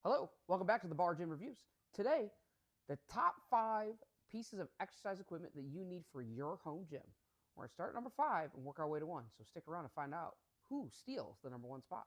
Hello, welcome back to the Bar Gym Reviews. Today, the top 5 pieces of exercise equipment that you need for your home gym. We're going to start at number 5 and work our way to 1. So stick around and find out who steals the number 1 spot.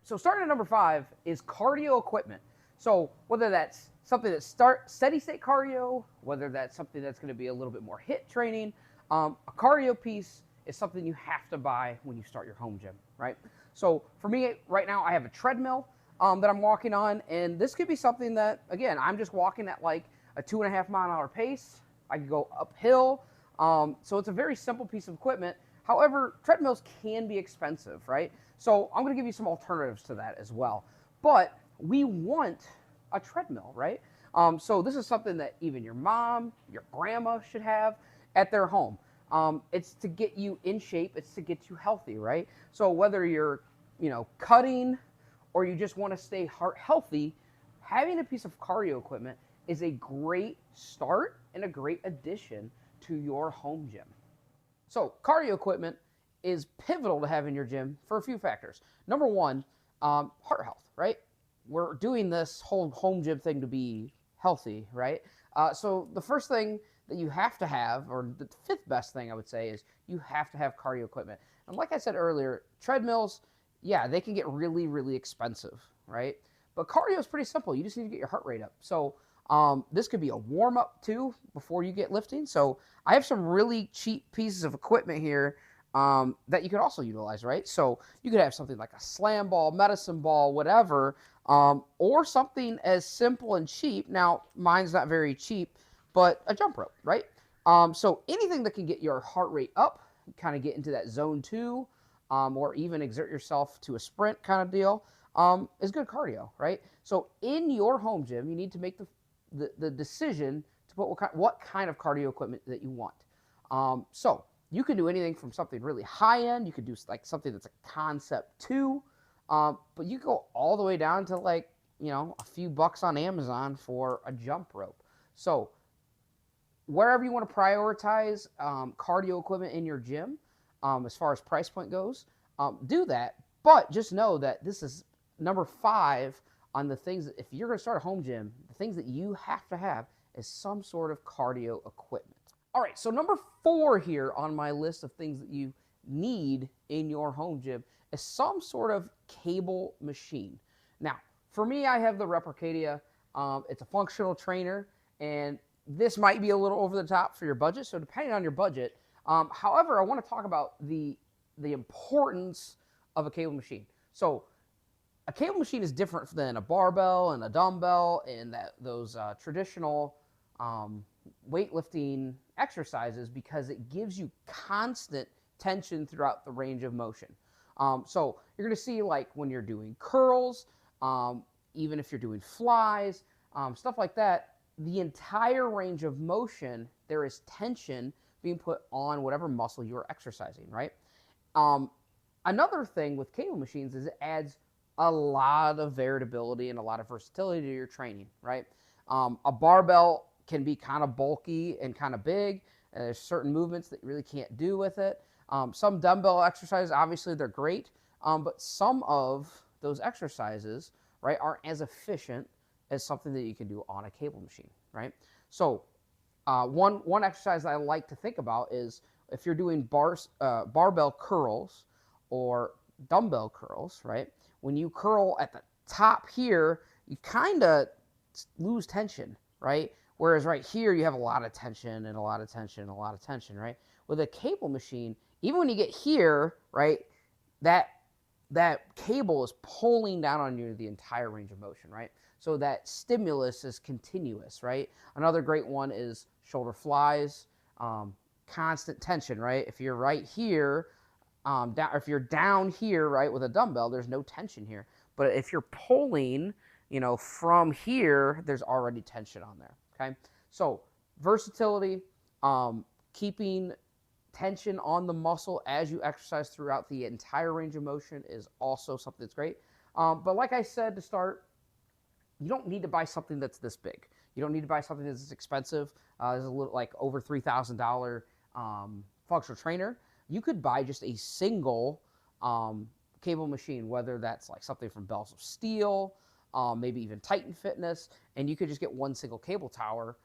So starting at number 5 is cardio equipment. So whether that's something that steady state cardio, whether that's something that's going to be a little bit more HIIT training, a cardio piece is something you have to buy when you start your home gym, right? So for me right now, I have a treadmill that I'm walking on, and this could be something that, again, I'm just walking at like a 2.5 mile an hour pace. I can go uphill. So it's a very simple piece of equipment. However, treadmills can be expensive, right? So I'm going to give you some alternatives to that as well. But we want a treadmill, right? So this is something that even your mom, your grandma should have at their home. It's to get you in shape. It's to get you healthy, right? So whether you're, cutting or you just want to stay heart healthy, having a piece of cardio equipment is a great start and a great addition to your home gym. So cardio equipment is pivotal to have in your gym for a few factors. Number 1, heart health, right? We're doing this whole home gym thing to be healthy, right? So the first thing that you have to have, or the 5th best thing I would say, is you have to have cardio equipment. And like I said earlier, treadmills, yeah, they can get really, really expensive, right? But cardio is pretty simple. You just need to get your heart rate up. So this could be a warm-up too before you get lifting. So I have some really cheap pieces of equipment here that you could also utilize, right? So you could have something like a slam ball, medicine ball, whatever, or something as simple and cheap. Now, mine's not very cheap, but a jump rope, right? So anything that can get your heart rate up, kind of get into that zone 2, or even exert yourself to a sprint kind of deal, is good cardio, right? So in your home gym, you need to make the decision to put what kind of cardio equipment that you want. So you can do anything from something really high end. You could do like something that's a concept 2, but you go all the way down to like, a few bucks on Amazon for a jump rope. So wherever you want to prioritize cardio equipment in your gym, as far as price point goes, do that. But just know that this is number 5 on the things that if you're going to start a home gym, the things that you have to have is some sort of cardio equipment. All right, so number 4 here on my list of things that you need in your home gym is some sort of cable machine. Now, for me, I have the Replicadia. It's a functional trainer, and this might be a little over the top for your budget, so depending on your budget. However, I want to talk about the importance of a cable machine. So a cable machine is different than a barbell and a dumbbell and those traditional weightlifting exercises because it gives you constant tension throughout the range of motion. So you're going to see like when you're doing curls, even if you're doing flies, stuff like that, the entire range of motion, there is tension being put on whatever muscle you're exercising, right? Another thing with cable machines is it adds a lot of variability and a lot of versatility to your training, right? A barbell can be kind of bulky and kind of big, and there's certain movements that you really can't do with it. Some dumbbell exercises, obviously, they're great, but some of those exercises, right, aren't as efficient as something that you can do on a cable machine, right? So one exercise I like to think about is if you're doing barbell curls or dumbbell curls, right? When you curl at the top here, you kind of lose tension, right? Whereas right here, you have a lot of tension and a lot of tension and a lot of tension, right? With a cable machine, even when you get here, right, that cable is pulling down on you the entire range of motion, right? So that stimulus is continuous, right? Another great one is shoulder flies, constant tension, right? If you're right here, if you're down here, right, with a dumbbell, there's no tension here. But if you're pulling, from here, there's already tension on there, okay? So versatility, keeping tension on the muscle as you exercise throughout the entire range of motion is also something that's great. But like I said to start, you don't need to buy something that's this big. You don't need to buy something that's this expensive. There's a little like over $3,000 functional trainer. You could buy just a single cable machine, whether that's like something from Bells of Steel, maybe even Titan Fitness, and you could just get one single cable tower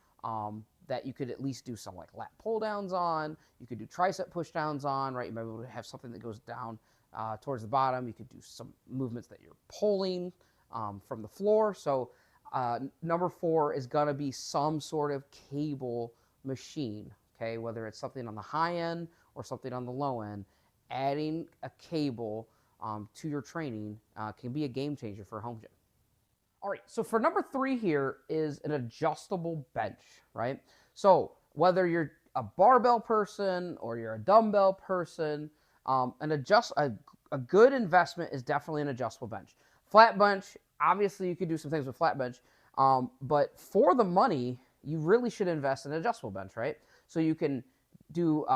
that you could at least do some like lat pull downs on. You could do tricep push downs on, right? You might be able to have something that goes down towards the bottom. You could do some movements that you're pulling from the floor. So number 4 is going to be some sort of cable machine, okay? Whether it's something on the high end or something on the low end, adding a cable to your training can be a game changer for a home gym. All right, so for number 3 here is an adjustable bench, right? So whether you're a barbell person or you're a dumbbell person, a good investment is definitely an adjustable bench. Flat bench, obviously you could do some things with flat bench, but for the money, you really should invest in an adjustable bench, right? So you can do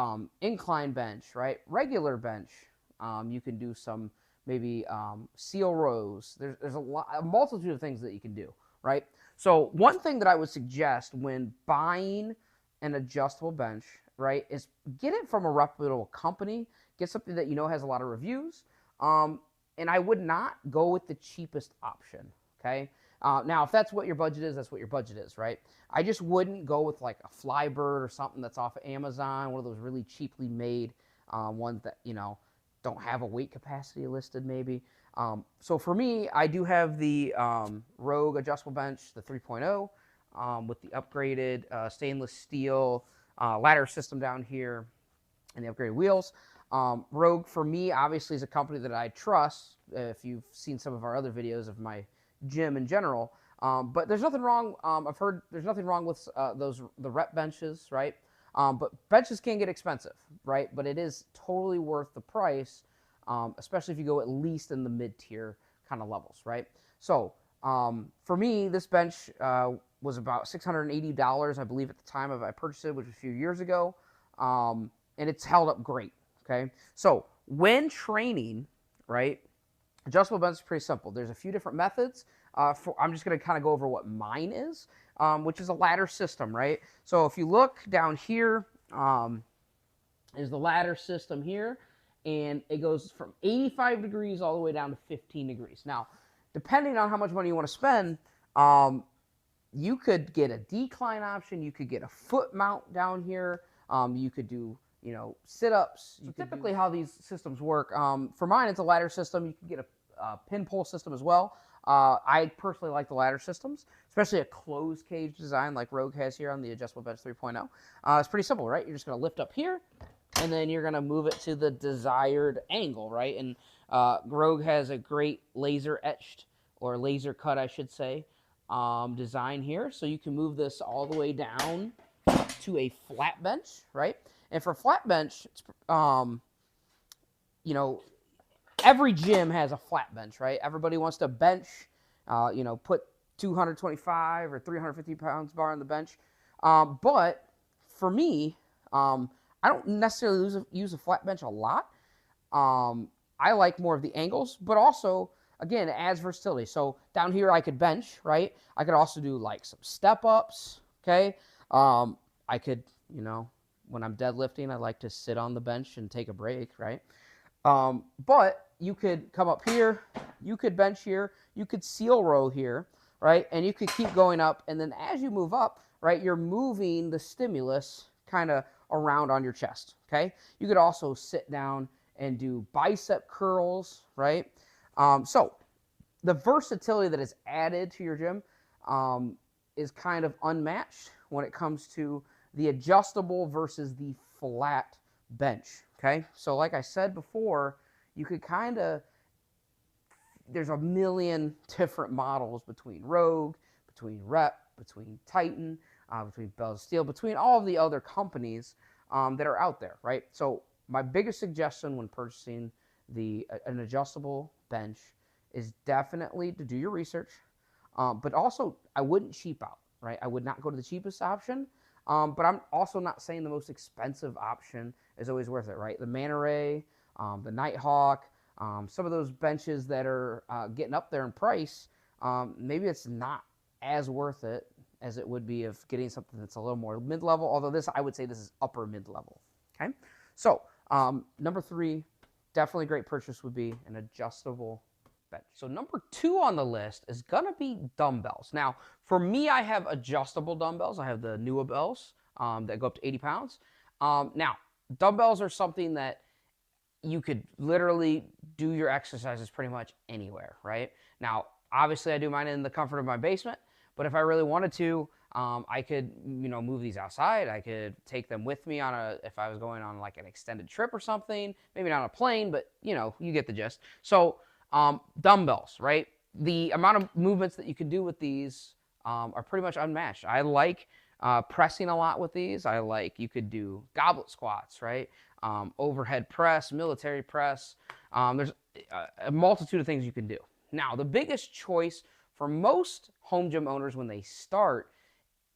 incline bench, right? Regular bench. You can do some maybe seal rows. There's a multitude of things that you can do, right? So one thing that I would suggest when buying an adjustable bench, right, is get it from a reputable company. Get something that you know has a lot of reviews. And I would not go with the cheapest option, okay? Now, if that's what your budget is, that's what your budget is, right? I just wouldn't go with like a Flybird or something that's off of Amazon, one of those really cheaply made ones that, you know, don't have a weight capacity listed maybe. So for me, I do have the Rogue adjustable bench, the 3.0, with the upgraded stainless steel ladder system down here and the upgraded wheels. Rogue, for me, obviously is a company that I trust, if you've seen some of our other videos of my gym in general. But there's nothing wrong, I've heard there's nothing wrong with the rep benches, right? But benches can get expensive, right? But it is totally worth the price, especially if you go at least in the mid-tier kind of levels, right? So for me, this bench was about $680, I believe, at the time I purchased it, which was a few years ago. And it's held up great, okay? So when training, right, adjustable bench is pretty simple. There's a few different methods. I'm just going to kind of go over what mine is, which is a ladder system, right? So if you look down here, is the ladder system here, and it goes from 85 degrees all the way down to 15 degrees. Now, depending on how much money you want to spend, you could get a decline option. You could get a foot mount down here. You could do, you know, sit-ups. So typically how these systems work, for mine, it's a ladder system. You can get a pin pull system as well. I personally like the ladder systems, especially a closed cage design like Rogue has here on the adjustable bench 3.0. It's pretty simple, right? You're just going to lift up here, and then you're going to move it to the desired angle, right? And Rogue has a great laser etched, or laser cut, I should say, design here. So you can move this all the way down to a flat bench, right? And for flat bench, it's, you know, every gym has a flat bench, right? Everybody wants to bench, you know, put 225 or 350 pounds bar on the bench. But for me, I don't necessarily use a flat bench a lot. I like more of the angles, but also, again, it adds versatility. So down here I could bench, right? I could also do like some step ups, okay? I could, you know, when I'm deadlifting, I like to sit on the bench and take a break, right? But you could come up here, you could bench here, you could seal row here, right? And you could keep going up. And then as you move up, right, you're moving the stimulus kind of around on your chest, okay? You could also sit down and do bicep curls, right? So the versatility that is added to your gym is kind of unmatched when it comes to the adjustable versus the flat bench, okay? So like I said before, you could kind of, there's a million different models between Rogue, between Rep, between Titan, between Bells of Steel, between all of the other companies that are out there, right? So my biggest suggestion when purchasing an adjustable bench is definitely to do your research, but also I wouldn't cheap out, right? I would not go to the cheapest option. But I'm also not saying the most expensive option is always worth it, right? The Man Ray, the Nighthawk, some of those benches that are getting up there in price, maybe it's not as worth it as it would be of getting something that's a little more mid-level, although this, I would say this is upper mid-level, okay? So number 3, definitely great purchase would be an adjustable bench. So number 2 on the list is gonna be dumbbells. Now, for me, I have adjustable dumbbells. I have the Dumbbells that go up to 80 pounds. Now, dumbbells are something that you could literally do your exercises pretty much anywhere, right? Now, obviously, I do mine in the comfort of my basement, but if I really wanted to, I could, move these outside. I could take them with me if I was going on like an extended trip or something, maybe not on a plane, but you get the gist. So dumbbells, right? The amount of movements that you can do with these are pretty much unmatched. I like pressing a lot with these. You could do goblet squats, right? Overhead press, military press. There's a multitude of things you can do. Now, the biggest choice for most home gym owners when they start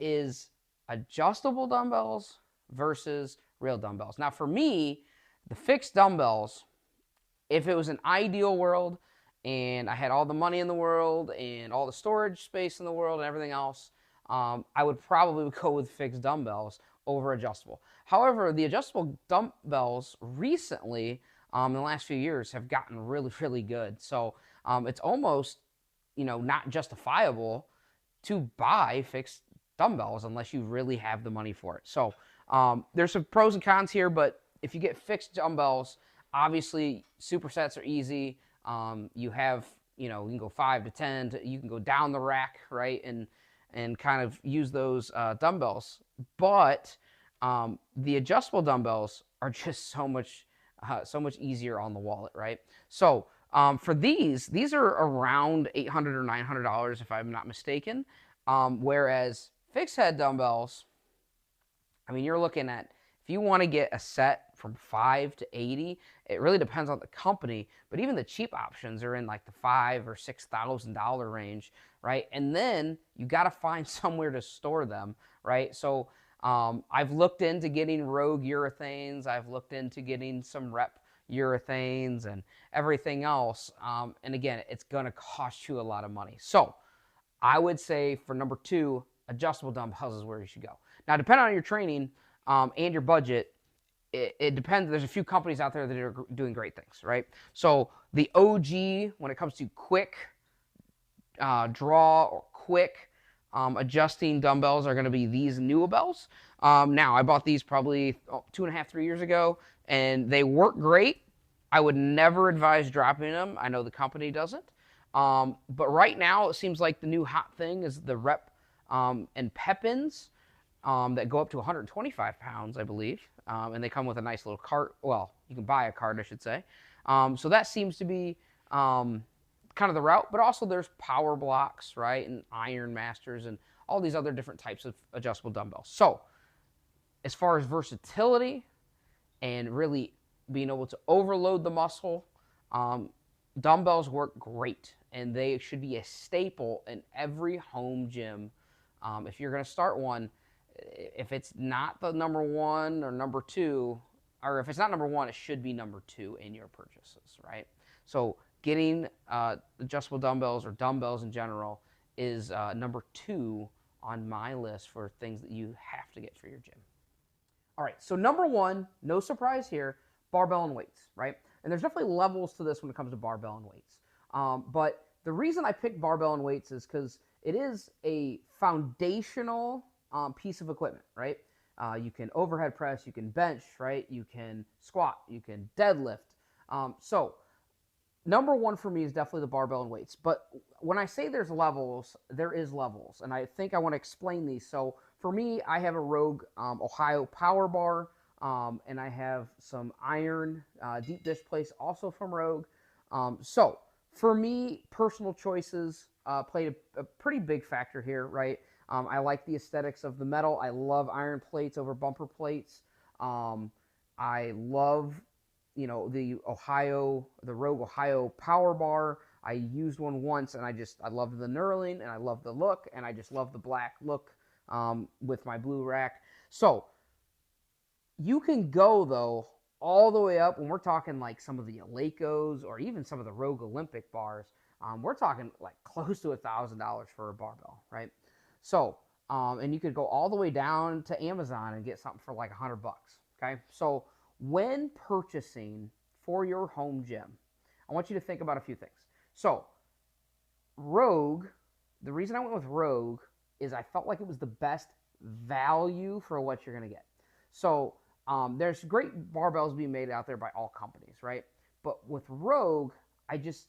is adjustable dumbbells versus real dumbbells. Now, for me, the fixed dumbbells, if it was an ideal world and I had all the money in the world and all the storage space in the world and everything else, I would probably go with fixed dumbbells over adjustable. However, the adjustable dumbbells recently, in the last few years, have gotten really, really good. So it's almost, not justifiable to buy fixed dumbbells unless you really have the money for it. So there's some pros and cons here, but if you get fixed dumbbells, obviously supersets are easy. You have, you can go 5 to 10, you can go down the rack, right? And kind of use those dumbbells. But the adjustable dumbbells are just so much easier on the wallet, right? So for these are around $800 or $900 if I'm not mistaken. Whereas fixed head dumbbells, I mean, you're looking at, if you want to get a set from 5 to 80, it really depends on the company, but even the cheap options are in like the $5,000 or $6,000 range, right? And then you got to find somewhere to store them, right? So I've looked into getting Rogue urethanes. I've looked into getting some Rep urethanes and everything else. And again, it's going to cost you a lot of money. So I would say for number 2, adjustable dumbbells is where you should go. Now, depending on your training and your budget, it depends. There's a few companies out there that are doing great things, right? So the OG, when it comes to quick draw or quick adjusting dumbbells, are going to be these Dumbbells. Now, I bought these probably 2.5, 3 years ago, and they work great. I would never advise dropping them. I know the company doesn't. But right now, it seems like the new hot thing is the Rep and Pep-ins that go up to 125 pounds, I believe. And they come with a nice little cart. Well, you can buy a cart, I should say. So that seems to be kind of the route. But also there's Power Blocks, right? And Iron Masters and all these other different types of adjustable dumbbells. So as far as versatility and really being able to overload the muscle, dumbbells work great. And they should be a staple in every home gym. If you're going to start one, if it's not the number 1 or number 2, or if it's not number 1, it should be number 2 in your purchases, right? So getting adjustable dumbbells or dumbbells in general is number 2 on my list for things that you have to get for your gym. All right, so number 1, no surprise here, barbell and weights, right? And there's definitely levels to this when it comes to barbell and weights. But the reason I picked barbell and weights is because it is a foundational piece of equipment, right? You can overhead press, you can bench, right? You can squat, you can deadlift. So number 1 for me is definitely the barbell and weights. But when I say there's levels, there is levels. And I think I want to explain these. So for me, I have a Rogue Ohio Power Bar. And I have some iron deep dish plates also from Rogue. So for me, personal choices played a pretty big factor here, right? I like the aesthetics of the metal. I love iron plates over bumper plates. I love, the Rogue Ohio Power Bar. I used one once, and I loved the knurling, and I love the look, and I just love the black look with my blue rack. So you can go, though, all the way up when we're talking like some of the Alekos or even some of the Rogue Olympic bars. We're talking like close to $1,000 for a barbell, right? So, and you could go all the way down to Amazon and get something for like $100. Okay, so when purchasing for your home gym, I want you to think about a few things. So, Rogue, the reason I went with Rogue is I felt like it was the best value for what you're going to get. So, there's great barbells being made out there by all companies, right? But with Rogue,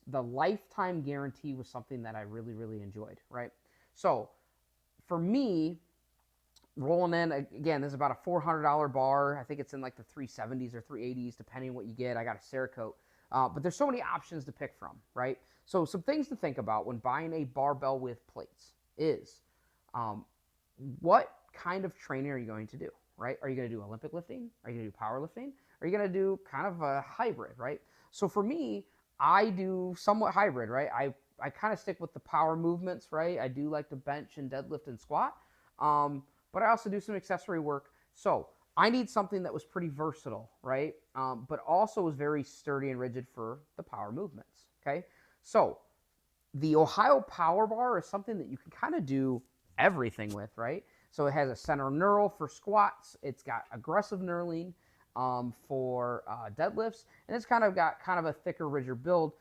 the lifetime guarantee was something that I really, really enjoyed, right? So for me, rolling in, again, this is about a $400 bar. I think it's in like the 370s or 380s, depending on what you get. I got a Cerakote. But there's so many options to pick from, right? So some things to think about when buying a barbell with plates is what kind of training are you going to do, right? Are you going to do Olympic lifting? Are you going to do powerlifting? Are you going to do kind of a hybrid, right? So for me, I do somewhat hybrid, right? I kind of stick with the power movements, right? I do like to bench and deadlift and squat, but I also do some accessory work. So I need something that was pretty versatile, right? But also was very sturdy and rigid for the power movements, okay? So the Ohio Power Bar is something that you can kind of do everything with, right? So it has a center knurl for squats. It's got aggressive knurling for deadlifts, and it's kind of got kind of a thicker, richer build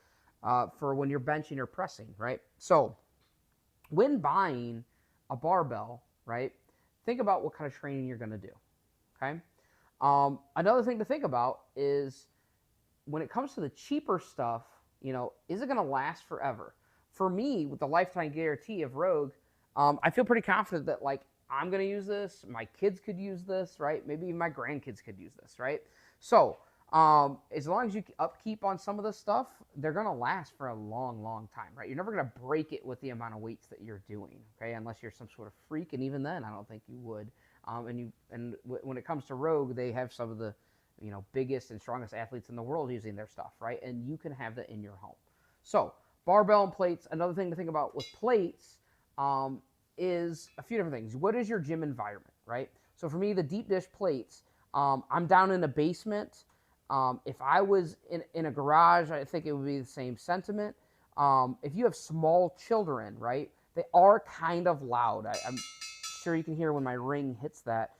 for when you're benching or pressing, right? So when buying a barbell, right, think about what kind of training you're going to do, okay? Another thing to think about is when it comes to the cheaper stuff, is it going to last forever? For me, with the lifetime guarantee of Rogue, I feel pretty confident that, like, I'm going to use this. My kids could use this, right? Maybe even my grandkids could use this, right? So as long as you upkeep on some of this stuff, they're going to last for a long, long time, right? You're never going to break it with the amount of weights that you're doing, okay? Unless you're some sort of freak, and even then, I don't think you would. And when it comes to Rogue, they have some of the biggest and strongest athletes in the world using their stuff, right? And you can have that in your home. So barbell and plates. Another thing to think about with plates is a few different things. What is your gym environment, right? So for me, the deep dish plates, I'm down in a basement. If I was in a garage, I think it would be the same sentiment. If you have small children, right, they are kind of loud. I'm sure you can hear when my ring hits that.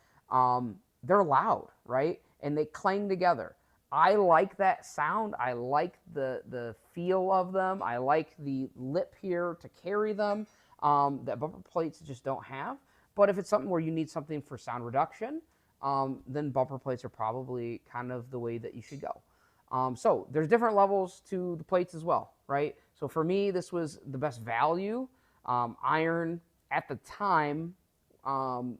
They're loud, right? And they clang together. I like that sound. I like the feel of them. I like the lip here to carry them. That bumper plates just don't have. But if it's something where you need something for sound reduction, then bumper plates are probably kind of the way that you should go. So there's different levels to the plates as well, right? So for me, this was the best value. Iron at the time, around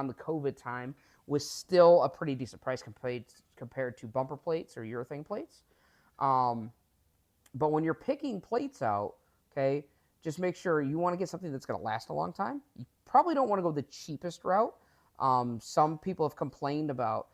the COVID time, was still a pretty decent price compared to bumper plates or urethane plates. But when you're picking plates out, okay, just make sure you want to get something that's going to last a long time. You probably don't want to go the cheapest route. Some people have complained about,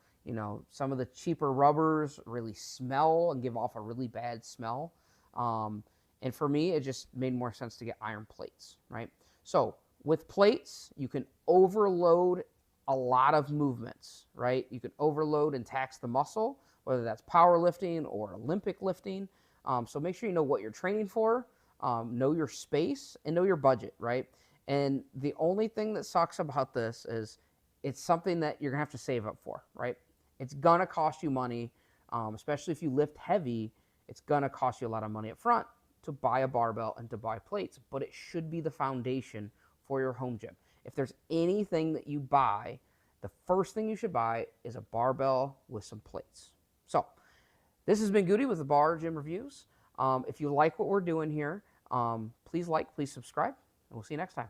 some of the cheaper rubbers really smell and give off a really bad smell. And for me, it just made more sense to get iron plates, right? So with plates, you can overload a lot of movements, right? You can overload and tax the muscle, whether that's powerlifting or Olympic lifting. So make sure you know what you're training for. Know your space and know your budget, right? And the only thing that sucks about this is it's something that you're going to have to save up for, right? It's going to cost you money, especially if you lift heavy. It's going to cost you a lot of money up front to buy a barbell and to buy plates, but it should be the foundation for your home gym. If there's anything that you buy, the first thing you should buy is a barbell with some plates. So this has been Goody with the Bar Gym Reviews. If you like what we're doing here, please like, please subscribe, and we'll see you next time.